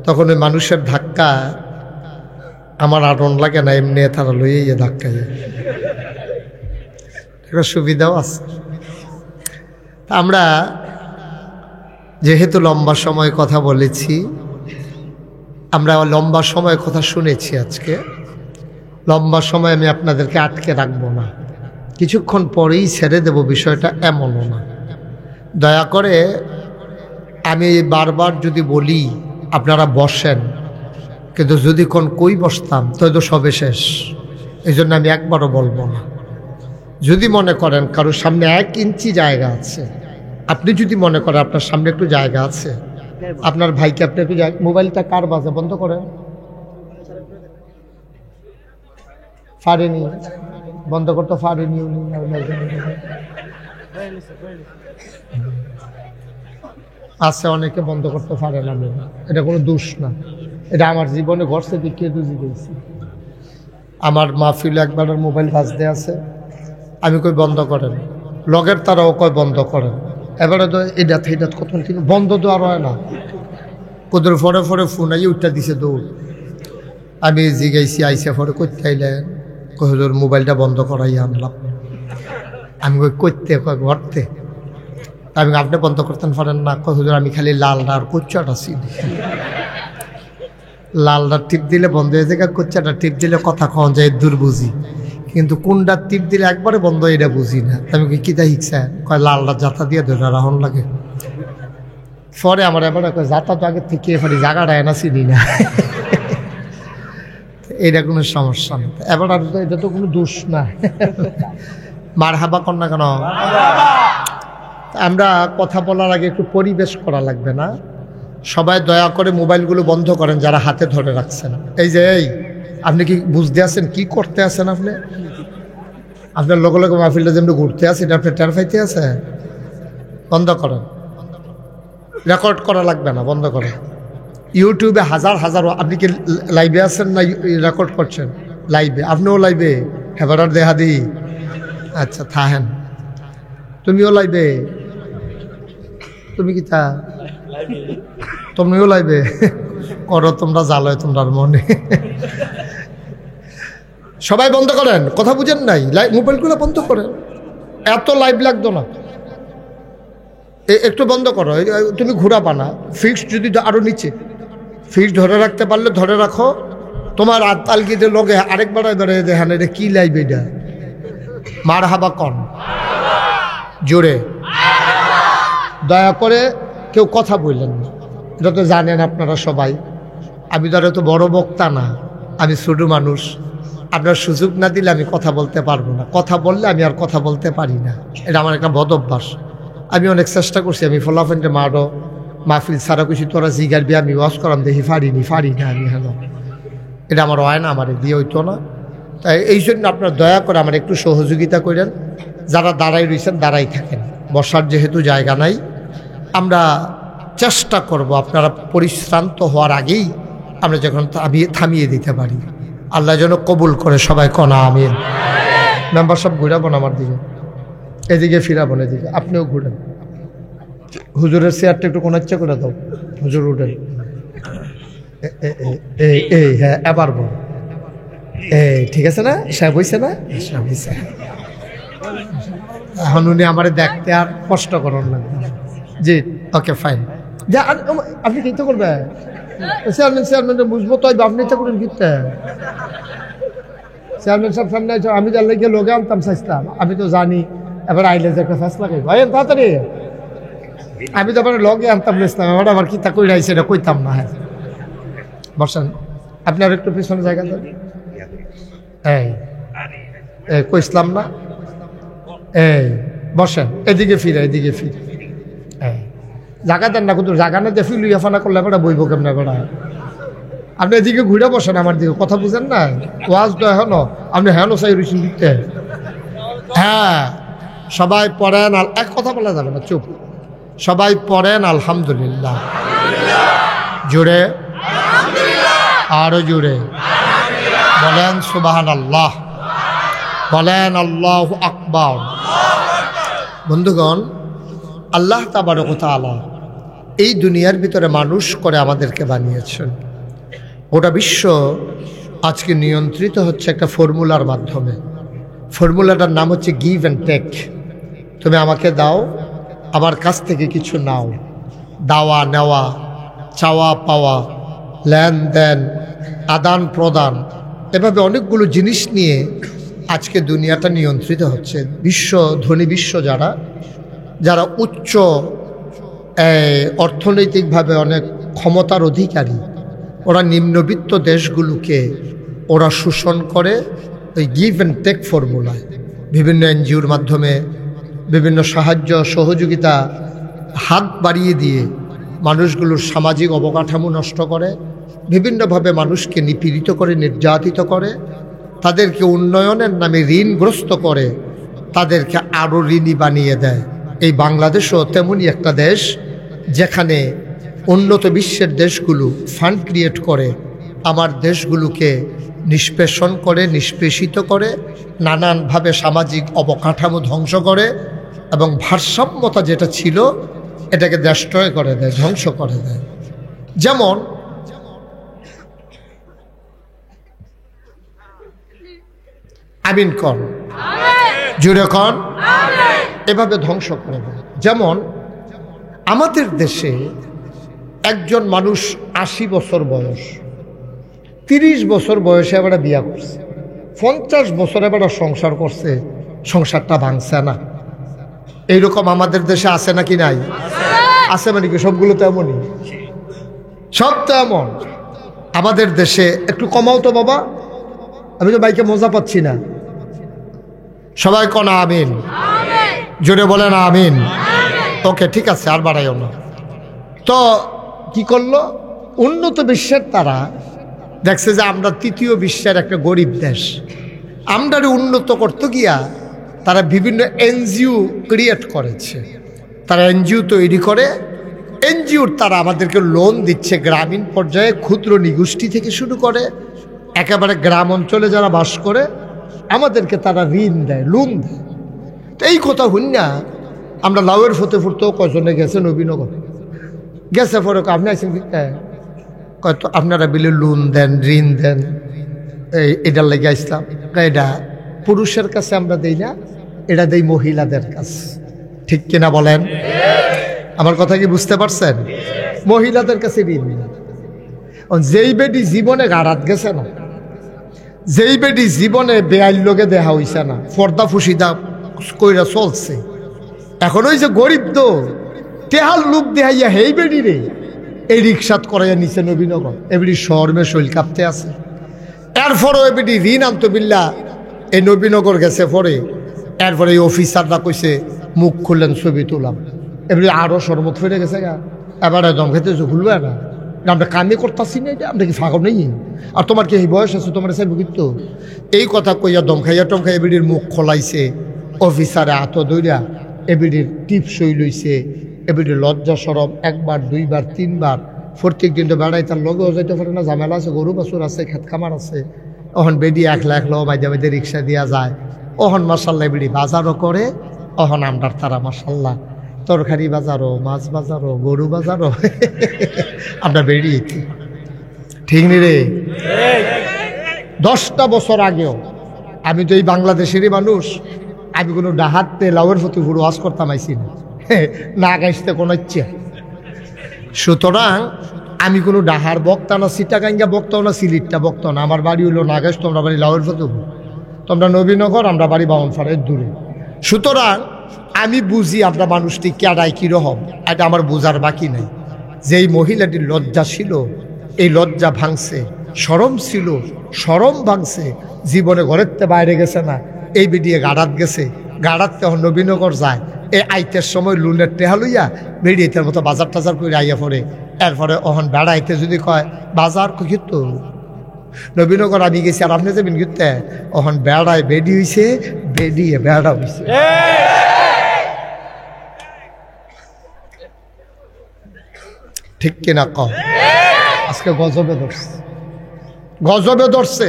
তখন ওই মানুষের ধাক্কা আমার আরণ লাগে না, এমনি তারা লইয়ে ধাক্কায়, একটা সুবিধাও আছে। আমরা যেহেতু লম্বা সময় কথা বলেছি, আমরা লম্বা সময় কথা শুনেছি, আজকে লম্বা সময় আমি আপনাদেরকে আটকে রাখবো না, কিছুক্ষণ পরেই ছেড়ে দেব, বিষয়টা এমনও না। দয়া করে আমি বারবার যদি বলি আপনারা বসেন, কিন্তু যদি কই বসতাম তো সবে শেষ, এই জন্য আমি একবারও বলবো না। যদি মনে করেন কারোর সামনে 1 ইঞ্চি জায়গা আছে, আপনি যদি মনে করেন আপনার সামনে একটু জায়গা আছে, আপনার ভাইকে আপনি একটু মোবাইলটা কার বাজে বন্ধ করেন, পারেনি বন্ধ করতে পারেনি উনি, আছে অনেকে বন্ধ করতে পারে না, এটা কোনো দোষ না, এটা আমার জীবনে ঘটছে, দেখিয়ে দুজি দিয়েছি। আমার মাহফিলে একবার মোবাইল বাজতে আছে, আমি কই বন্ধ করেন, লগের তারাও কয় বন্ধ করেন, এবারে তো এটা কত বন্ধ তো আর হয় না, কোদের ফরে ফোন আই উঠটা দিছে দৌড়। আমি জিগাইছি, আইসে ফরে করতে আইলেন, হুজুর মোবাইলটা বন্ধ করাই আনলাম। আমি কই করতে, কয় ঘরতে। আমি আপনি বন্ধ করতেন পারেন না? হুজুর আমি খালি লালটা আর কোচ্চাটা চিনি, লালটা টিপ দিলে বন্ধ হয়ে যায়, কোচ্চাটা টিপ দিলে কথা কন যায়, দূর বুঝি, কিন্তু কোনটা টিপ দিলে একবারে বন্ধ এটা বুঝি না। আমি কিতা শিখছেন? কয় লালটা জাতা দিয়ে ধরে রাহন লাগে। পরে আমার এবার কয় জাতা তো আগে থেকে এবারে জায়গাটা এনা চিনি না। এইটা কোনো সমস্যা না। এবার আর তো এটা তো কোনো দোষ না। মারহাবা কর না কেন? আমরা কথা বলার আগে একটু পরিবেশ করা লাগবে না? সবাই দয়া করে মোবাইলগুলো বন্ধ করেন যারা হাতে ধরে রাখছেন। এই যে এই আপনি কি বুঝতে আছেন কি করতে আছেন? আপনার লগে লগে মাহফিলটা যেমন ঘুরতে আছে এটা আপনি টের পাইতে আছে? বন্ধ করেন, রেকর্ড করা লাগবে না, বন্ধ করেন। ইউটিউবে হাজার হাজার, আপনি কি লাইভে আছেন না রেকর্ড করছেন? লাইভে, আপনিও লাইভে? হেবারার দেহা দিই। আচ্ছা থাহেন, তুমিও লাইভে? তুমি কি তা তুমিও লাইভে করো? তোমরা জ্বালয় তোমার মনে। সবাই বন্ধ করেন, কথা বুঝেন নাই? মোবাইলগুলো বন্ধ করেন, এত লাইভ লাগতো না। একটু বন্ধ করো, তুমি ঘুরাবা না। ফিক্সড যদি আরো নিচে ফিক্সড ধরে রাখতে পারলে ধরে রাখো। তোমার আলগিতে লগে আরেকবার ধরে দেখেন এটা কি লাইভ, এটা মারহাবা কন জোরে। দয়া করে কেউ কথা বললেন না, এটা তো জানেন আপনারা সবাই। আমি ধরো তো বড় বক্তা না, আমি ছোট মানুষ। আপনার সুযোগ না দিলে আমি কথা বলতে পারবো না। কথা বললে আমি আর কথা বলতে পারি না, এটা আমার একটা বদ অভ্যাস। আমি অনেক চেষ্টা করছি, আমি ফলাফেন্টে মারো মাহফিল সারা কিছু তোরা জিগারবি, আমি ওয়াশ করাম দেখি পারি না আমি। হ্যাঁ, এটা আমার হয় না, আমার দিয়ে হইতো না। তাই এই জন্য আপনার দয়া করে আমার একটু সহযোগিতা করেন। যারা দাঁড়াই রয়েছেন দাঁড়াই থাকেন, বসার যেহেতু জায়গা নাই। আমরা চেষ্টা করব আপনারা পরিশ্রান্ত হওয়ার আগেই আমরা যখন থামিয়ে দিতে পারি। আল্লাহ যেন কবুল করে, সবাই কনা আমিন। মেম্বার সব ঘুরাবো আমার দিকে, এদিকে ফিরাবো না, এদিকে আপনিও ঘুরেন। হুজুরের চেয়ারটা একটু কোনাচ্চা করে দাও, হুজুর উঠেন। এই হ্যাঁ, এবার বল। ঠিক আছে না? সাহেব হয়েছে না? সাহেব হয়েছে। এখন উনি আমার দেখতে আর কষ্ট করার লাগবে। জি ওকে ফাইন। যা আপনি কি তো করবেন? চেয়ারম্যান বুঝবো তো, আপনি তো করেন কিনতে। চেয়ারম্যান সাহেব সামনে আমি যার লেগে লোকে আনতাম চাইছিলাম, আমি তো জানি এবার আইলে যে একটা ফেস লাগাই ভাই তাড়াতাড়ি। আমি তো আবার লগে আনতাম নিতাম, এবার আবার কি তা কই রাইছে এটা কইতাম না। হ্যাঁ বসেন, আপনার একটু পিছনে জায়গা দেন। এই কইসলাম না, এই বসেন, এদিকে ফিরে, এদিকে ফিরে। জায়গা দেন না, কিন্তু জায়গা না দিয়ে ফিলুইয়া ফানা করলে বেড়া বইব কেমন বেড়া। আপনি এদিকে ঘুরে বসেন আমার দিকে, কথা বুঝেন না? ওয়াজ তো এখনো আপনি হেন চাই রুচি দিতে। হ্যাঁ সবাই পড়েন, এক কথা বলা যাবে না, চুপ। সবাই পড়েন আলহামদুলিল্লাহ জোরে, আরো জোরে বলেন সুবহানাল্লাহ, বলেন আল্লাহু আকবার। বন্ধুগণ, আল্লাহ তাবারক ওয়া তাআলা এই দুনিয়ার ভিতরে মানুষ করে আমাদেরকে বানিয়েছেন। গোটা বিশ্ব আজকে নিয়ন্ত্রিত হচ্ছে একটা ফর্মুলার মাধ্যমে। ফর্মুলাটার নাম হচ্ছে গিভ অ্যান্ড টেক। তুমি আমাকে দাও, আমার কাছ থেকে কিছু নাও। দেওয়া নেওয়া, চাওয়া পাওয়া, লেনদেন, আদান প্রদান, এভাবে অনেকগুলো জিনিস নিয়ে আজকে দুনিয়াটা নিয়ন্ত্রিত হচ্ছে। ধনী বিশ্ব যারা উচ্চ অর্থনৈতিকভাবে অনেক ক্ষমতার অধিকারী, ওরা নিম্নবিত্ত দেশগুলোকে ওরা শোষণ করে ওই গিভ অ্যান্ড টেক ফর্মুলায়। বিভিন্ন এনজিওর মাধ্যমে বিভিন্ন সাহায্য সহযোগিতা হাত বাড়িয়ে দিয়ে মানুষগুলোর সামাজিক অবকাঠামো নষ্ট করে, বিভিন্নভাবে মানুষকে নিপীড়িত করে, নির্যাতিত করে, তাদেরকে উন্নয়নের নামে ঋণগ্রস্ত করে, তাদেরকে আরও ঋণী বানিয়ে দেয়। এই বাংলাদেশও তেমনই একটা দেশ, যেখানে উন্নত বিশ্বের দেশগুলো ফান্ড ক্রিয়েট করে আমার দেশগুলোকে নিষ্পেষণ করে, নিষ্পেষিত করে, নানানভাবে সামাজিক অবকাঠামো ধ্বংস করে এবং ভারসাম্যতা যেটা ছিল এটাকে ডেস্ট্রয় করে দেয়, ধ্বংস করে দেয়। যেমন আমিন কর, জুড়ে কর, এভাবে ধ্বংস করে দেয়। যেমন আমাদের দেশে একজন মানুষ 80 বছর বয়স, 30 বছর বয়সে এবার বিয়া করছে, 50 বছর এবার সংসার করছে, সংসারটা ভাঙছে না। এইরকম আমাদের দেশে আছে নাকি নাই? আছে মানে কি সবগুলো তো এমনই? সব তো এমন। আমাদের দেশে একটু কমাও তো বাবা, আমি তো বাইকে মজা পাচ্ছি না। সবাই কোন আমিন, জোরে বলেন আমিন। ওকে, ঠিক আছে, আর বাড়াইও না। তো কি করলো উন্নত বিশ্বের তারা দেখছে যে আমরা তৃতীয় বিশ্বের একটা গরিব দেশ, আমরা উন্নত করতে গিয়া তারা বিভিন্ন এনজিও ক্রিয়েট করেছে। তারা এনজিও তৈরি করে, এনজিওর তারা আমাদেরকে লোন দিচ্ছে গ্রামীণ পর্যায়ে, ক্ষুদ্র নিগোষ্ঠী থেকে শুরু করে একেবারে গ্রাম অঞ্চলে যারা বাস করে আমাদেরকে তারা ঋণ দেয়, লোন দেয়। তো এই কথা হইন না আমরা লাউয়ের ফতেপুরতেও কজনে গেছে, নবীনগর গেছে, পরে আপনি আছেন কত আপনারা বিলে লোন দেন, ঋণ দেন, এটার লেগে আসলাম। এটা পুরুষের কাছে আমরা দেই না, এটা দেই মহিলাদের কাছে, ঠিক কিনা বলেন? আমার কথা কি বুঝতে পারছেন? মহিলাদের কাছে ঋণ। যেই বেটি জীবনে গাড়াত গেছে না, যেই বেটি জীবনে বেআইন লোকে দেখা হইছে না, পর্দা ফুসিদা কইরা চলছে, এখন ওই যে গরিব তো তেহার লোক দেখাইয়া হেই বেটি রে এই রিক্সাত করাইয়া নিচে নবীনগর, এবিডি শহরে শৈল কাঁপতে আছে। এরপরও এবিডি ঋণ আনতো বিল্লা এই নবীনগর গেছে। পরে এরপরে এই অফিসাররা কইছে মুখ খুললেন, ছবি তুলাম, এবারে আরো শরমত ফিরে গেছে গা। এবার দম খেতে খুলবে না, আমরা কামে করতেছি না, এটা আমরা কি ফাঁকর নেই, আর তোমার কি এই বয়স আছে তোমার সাহেব কিন্তু এই কথা কইয়া দম খাইয়া টম খাইয়া এবিডির মুখ খোলাইছে। অফিসারে হাত ধইরা এবিডির টিপসই লইছে। এবিডির লজ্জা সরম একবার, দুইবার, তিনবার, প্রত্যেক দিন তো বেড়াই তার লগেও যাইতে পারে না, ঝামেলা আছে, গরু বাছুর আছে, খেত খামার আছে। ওহন বেডি একলা একলা বাইদে বাইদে রিক্সা দিয়া যায়। ওহন মাসাল্লাহ বেডি বাজারও করে। ওহন আমরার তারা মাসাল্লাহ তরকারি বাজারও, মাছ বাজারও, গরু বাজারও আমরা বেরিয়ে, ঠিক নি রে? 10টা বছর আগেও আমি তো এই বাংলাদেশেরই মানুষ, আমি কোনো ডাহাতে লাউয়ের প্রতি পুরো ওয়াজ করতাম আইসি না গাইতে কোনো ইচ্ছে। সুতরাং আমি কোনো ডাহার বক্তা না, সিটাগাঙ্গা বক্তাও না, সিলিটটা বক্তাও না। আমার বাড়ি হলো নাগাইশ, তোমরা বাড়ি লাউয়ের প্রতি, তোমরা নবীনগর, আমরা বাড়ি বাউনফাড়ের দূরে। সুতরাং আমি বুঝি আমরা মানুষটি কেডাই কীরকম, এটা আমার বোঝার বাকি নেই। যেই মহিলাটির লজ্জা ছিল এই লজ্জা ভাঙছে, শরম ছিল শরম ভাঙছে, জীবনে ঘরেরতে বাইরে গেছে না, এই বেডিয়ে গাড়াত গেছে, গাড়াত তখন নবীনগর যায়, এই আইতের সময় লুনের টেহা লইয়া বেরিয়েতের মতো বাজার টাজার করে আইয়া পড়ে। এরপরে অহন বেড়াইতে যদি কয় বাজার কিন্তু নবীনগর আমি গেছি আর আপনি যাবেন ঘুরতে, অহন বেড়ায় বেডি হইছে, বেডিয়ে বেড়া হইছে। ঠিক কিনা কম? আজকে গজবে ধরছে, গজবে ধরছে।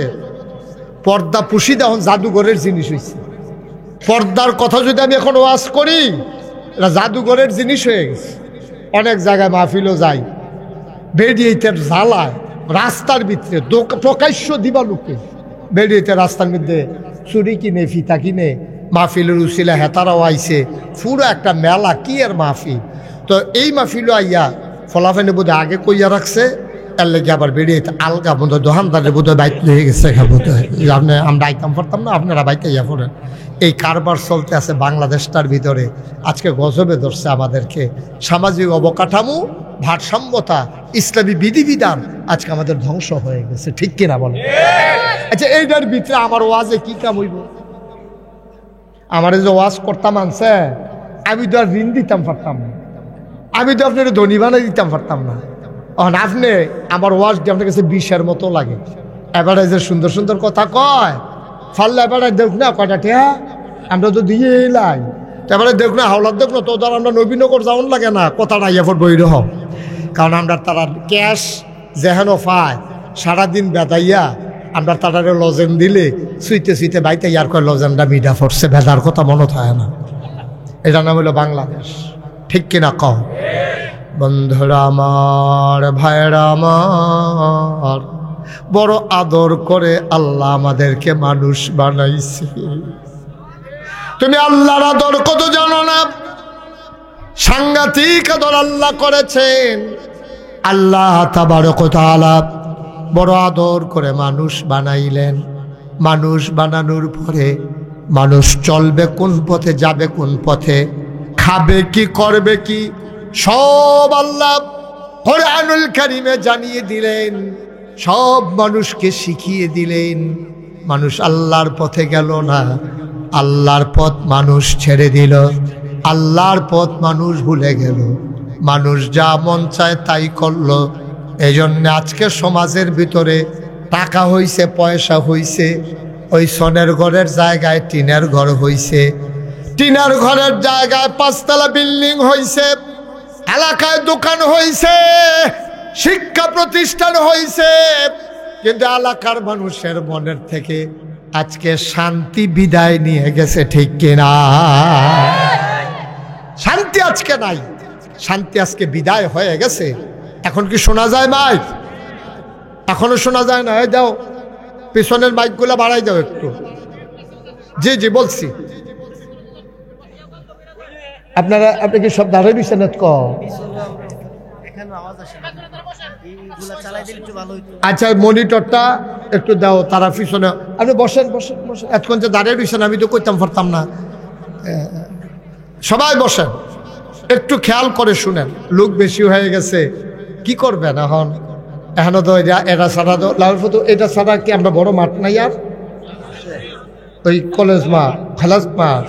পর্দা পুষি এখন জাদুঘরের জিনিস হয়েছে। পর্দার কথা যদি আমি এখন ওয়াজ করি, এটা জাদুঘরের জিনিস হয়ে গেছে। অনেক জায়গায় মাহফিলও যাই, বেরিয়েতে জ্বালায় রাস্তার ভিতরে প্রকাশ্য দিবা লোকে, বেরিয়েতে রাস্তার মধ্যে চুরি কিনে, ফিতা কিনে, মাহফিলের উচিলা হেতারাও আইছে, পুরো একটা মেলা কি আর মাহফিল। তো এই মাহফিলও আইয়া ফলাফেনে বোধহয় আগে কইয়া রাখছে, এর লেগে আবার বেরিয়ে আলগা বোধ দোকানদারের বোধহয় বাইক হয়ে গেছে। আপনি আমরা আইতাম পারতাম না, আপনারা বাইকে ইয়া পড়েন। এই কারবার চলতে আছে বাংলাদেশটার ভিতরে। আজকে গজবে ধরছে আমাদেরকে। সামাজিক অবকাঠামো, ভারসাম্যতা, ইসলামী বিধিবিধান আজকে আমাদের ধ্বংস হয়ে গেছে, ঠিক কিনা বলেন? আচ্ছা, এইটার ভিতরে আমার ওয়াজে কি কাম হইব? আমার যে ওয়াজ করতাম আনছে, আমি তো আর ঋণ দিতাম পারতাম না, আমি তো আপনার ধনী বানাই দিতাম পারতাম না। এখন আপনি আমার ওয়াজ দিয়ে আপনার কাছে বিষের মতো লাগে। এবারে যে সুন্দর সুন্দর কথা কয়, ফাললে এবারে দেখ না কয়টা ঠেয়া আমরা তো দিয়ে এলাই, এবারে দেখ না হাওলার দেখ না, তো ধর আমরা নবীনগর যাওয়ান লাগে না, কথাটা ইয়ে বই রহ। কারণ আমরা তারা ক্যাশ যেহেন পায় সারাদিন বেদাইয়া আমরা তারারে লজেন দিলে সুইতে সুইতে বাইতে ইয়ার কয় লজেনটা মিডা পড়ছে, ভেদার কথা মনে থাকে না। এটার নাম হলো বাংলাদেশ, ঠিক কিনা কম? বন্ধুরা আমার, ভাইরা আমার, বড় আদর করে আল্লাহ আমাদেরকে মানুষ বানাইছে। তুমি আল্লাহর আদর কত জানো না? সাংঘাতিক আদর আল্লাহ করেছেন। আল্লাহ তাবারক ওয়া তাআলা বড় আদর করে মানুষ বানাইলেন। মানুষ বানানোর পরে মানুষ চলবে কোন পথে, যাবে কোন পথে, খাবে কি, করবে কি, সব আল্লাহ কোরআনুল কারীমে জানিয়ে দিলেন, সব মানুষকে শিখিয়ে দিলেন। মানুষ আল্লাহর পথে গেল না, আল্লাহর পথ মানুষ ছেড়ে দিল, আল্লাহর পথ মানুষ ভুলে গেল, মানুষ যা মন চায় তাই করলো। এই জন্য আজকে সমাজের ভিতরে টাকা হইছে, পয়সা হইছে, ওই সোনের ঘরের জায়গায় টিনের ঘর হইছে, টিনের ঘরের জায়গায় 5 তলা বিল্ডিং হইছে, এলাকায় দোকান হইছে, শিক্ষা প্রতিষ্ঠান হইছে, কিন্তু এলাকার মানুষের মনের থেকে আজকে শান্তি বিদায় নিয়ে গেছে, ঠিক কিনা? শান্তি আজকে নাই, শান্তি আজকে বিদায় হয়ে গেছে। এখন কি শোনা যায় মাইক? এখনো শোনা যায় না? এই দাও পিছনের মাইকগুলো বাড়াই দাও একটু। জি জি বলছি। আপনি কি সব দাঁড়িয়ে দিচ্ছেন? আচ্ছা মনিটরটা একটু দাও, তারা পিছনে। আপনি বসেন বসেন বসেন, এতক্ষণ যে দাঁড়িয়ে দিচ্ছেন আমি তো করতাম পারতাম না। সবাই বসেন, একটু খেয়াল করে শুনেন। লোক বেশি হয়ে গেছে, কি করবেন এখন? এখনো তো এটা ছাড়া তো লালফুতু, এটা ছাড়া কি আমরা বড় মাঠ নাই আর? ওই কলেজ মাঠ, খেলাস মাঠ।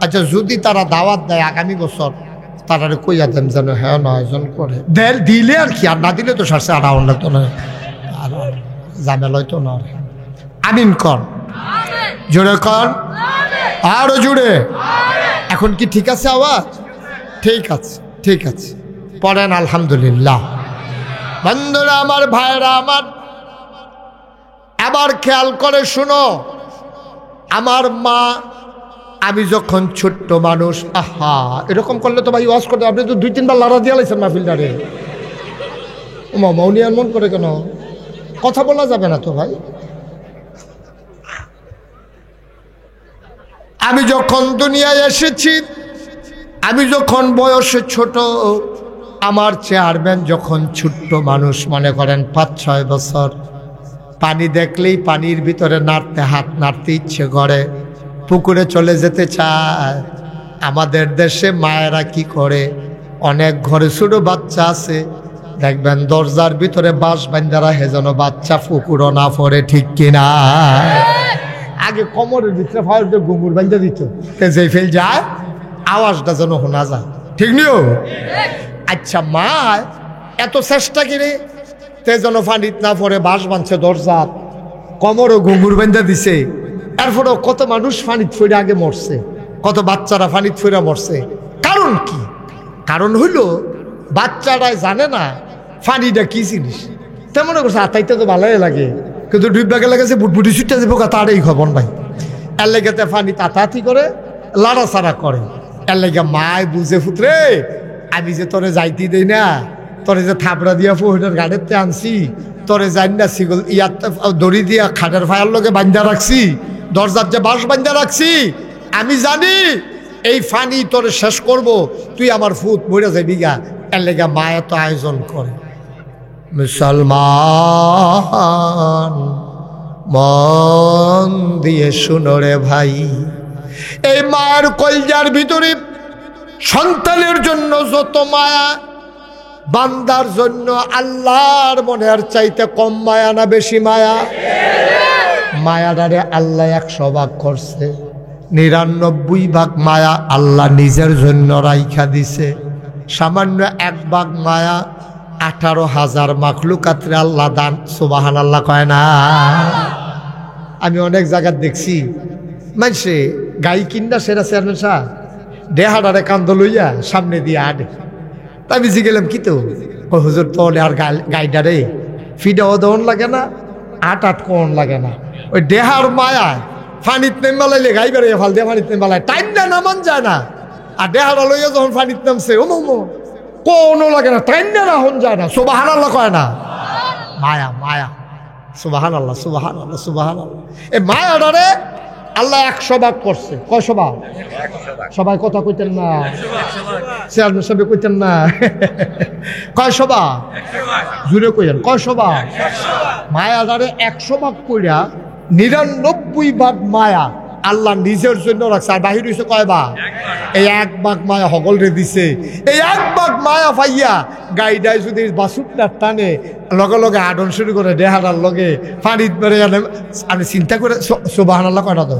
আচ্ছা যদি তারা দাওয়াত দেয় আগামী বছর, তারা কইয়া দেন যেন হ্যাঁ আয়োজন করে দিলে আর কি, আর না দিলে তো সারছে আর আউন লাগতো না, আর ঝামেলা হইতো না। আমিন কর, জোরে কর, আরো জোরে। এখন কি ঠিক আছে আওয়াজ? ঠিক আছে ঠিক আছে, পড়েন আলহামদুলিল্লাহ। বন্ধুরা আমার, ভাইরা আমার, আবার খেয়াল করে শুনো। আমার মা, আমি যখন ছোট্ট মানুষ, আহা এরকম করলে তো ভাই ওয়াজ করতে, আপনি তো 2-3 বার লড়া দিয়ে লাইছেন মাহফিলটারে। মৌনি এমন করে কেন? কথা বলা যাবে না তো ভাই। আমি যখন দুনিয়ায় এসেছি, আমি যখন বয়সে ছোট, আমার চেয়ারম্যান যখন ছোট্ট মানুষ, মনে করেন 5-6 বছর, পানি দেখলেই পানির ভিতরে নাড়তে, হাত নাড়তে ইচ্ছে করে, পুকুরে চলে যেতে চায়। আমাদের দেশে মায়েরা কি করে, অনেক ঘরে ছোট বাচ্চা আছে, দেখবেন দরজার ভিতরে বাঁশ বান্ধারা, হে যেন বাচ্চা পুকুরও না পড়ে, ঠিক কিনা? আগে কোমরের ভিতরে ফাওয়ার দিয়ে ঘুঙুর বান্ধা দিত, যে ফেল যায় আওয়াজটা যেন শোনা যায়, ঠিক নিও? আচ্ছা মা এত চেষ্টা করে তে যেন পানিত না পড়ে বাঁশ বাঁধছে দরজাত, কোমরও ঘুঙুর বান্ধা দিছে, এরপরেও কত মানুষ পানিত ফিরে আগে মরছে, কত বাচ্চারা পানিত ফিরে মরছে। কারণ কি? কারণ হইলো বাচ্চারাই জানে না পানিটা কি জিনিস। তেমন করছে আতাইতে তো ভালোই লাগে, কিন্তু ডুববাকে লেগেছে বুটবুটি ছুটতে যাবো, তার এই খবর নাই। এর লেগেতে পানি তাতাতি করে, লাড়াচাড়া করে। এর লেগে মায় বুঝে ফুতরে, আমি যে তোরে যাইতে দেই না, তোরে যে থাপড়া দিয়া ফোহনের গাড়িতে আনছি, তোরে যাই না সিগল ইয়াত দড়ি দিয়া খাটের ফায়ার লগে বান্ধা রাখছি, দরজার যে বাঁশ বান্ধা রাখছি, আমি জানি এই ফানি তোরে শেষ করব, তুই আমার ফুট মরে যাবি গা। এর লেগে মা এত আয়োজন করে। মুসলমান মন দিয়ে শুনো রে ভাই, এই মায়ের কলজার ভিতরে সন্তানের জন্য যত মায়া, বান্দার জন্য আল্লাহর মনের চাইতে কম মায়া না বেশি মায়া? মায়াটারে আল্লাহ 100 ভাগ করছে, 99 ভাগ মায়া আল্লাহ নিজের জন্য রাইখা দিছে। সামান্য 1 ভাগ মায়া 18,000 মাখলুকাতরে আল্লাহ দান। সুবহানাল্লাহ কয় না? আমি অনেক জায়গায় দেখছি মানুষে গাই কিনা সেরা চেয়ারম্যান সাহেব দেহাডারে কান্দ লইয়া সামনে দিয়ে আডে। তাই বুঝি গেলাম কি তো হুজুর তোলে আর গাইডারে ফিডাও দন লাগে না, আট কোন লাগে না, ওই দেহার মায়া ফানিত নেম বালাইলে গাই বেড়ে ফাল দিয়ে ফানিত নেম বালাই টাইম না নামান যায় না। আর দেহারা লইয়া যখন ফানিত নামছে ও মো কোনো লাগে না, টাইম না হন যায় না। সুবহানাল্লাহ কয় না? মায়া মায়া। সুবহানাল্লাহ সুবহানাল্লাহ সুবহানাল্লাহ। এই মায়াটারে আল্লাহ 100 ভাগ করছে। কয়শো ভাগ? সবাই কথা কইতেন না, চেয়ারম্যান সাহেব কইতেন না। কয়শো ভাগ? জুড়ে কইলেন কয়শো ভাগ? মায়াটারে 100 ভাগ কইরা 99 ভাগ মায়া আল্লাহ নিজের জন্য রাখছে। আর বাহির হয়েছে কয়বা? এই এক বাঘ মায়া হগল রে দিছে। এই এক বাঘ মায়া পাইয়া গাইডায় যদি বাসুকটার টানে লগে লগে আডন শুরু করে দেহাটার লগে পানিত মেরে গেলে আমি চিন্তা করে সুবহানাল্লাহ কয়টা তো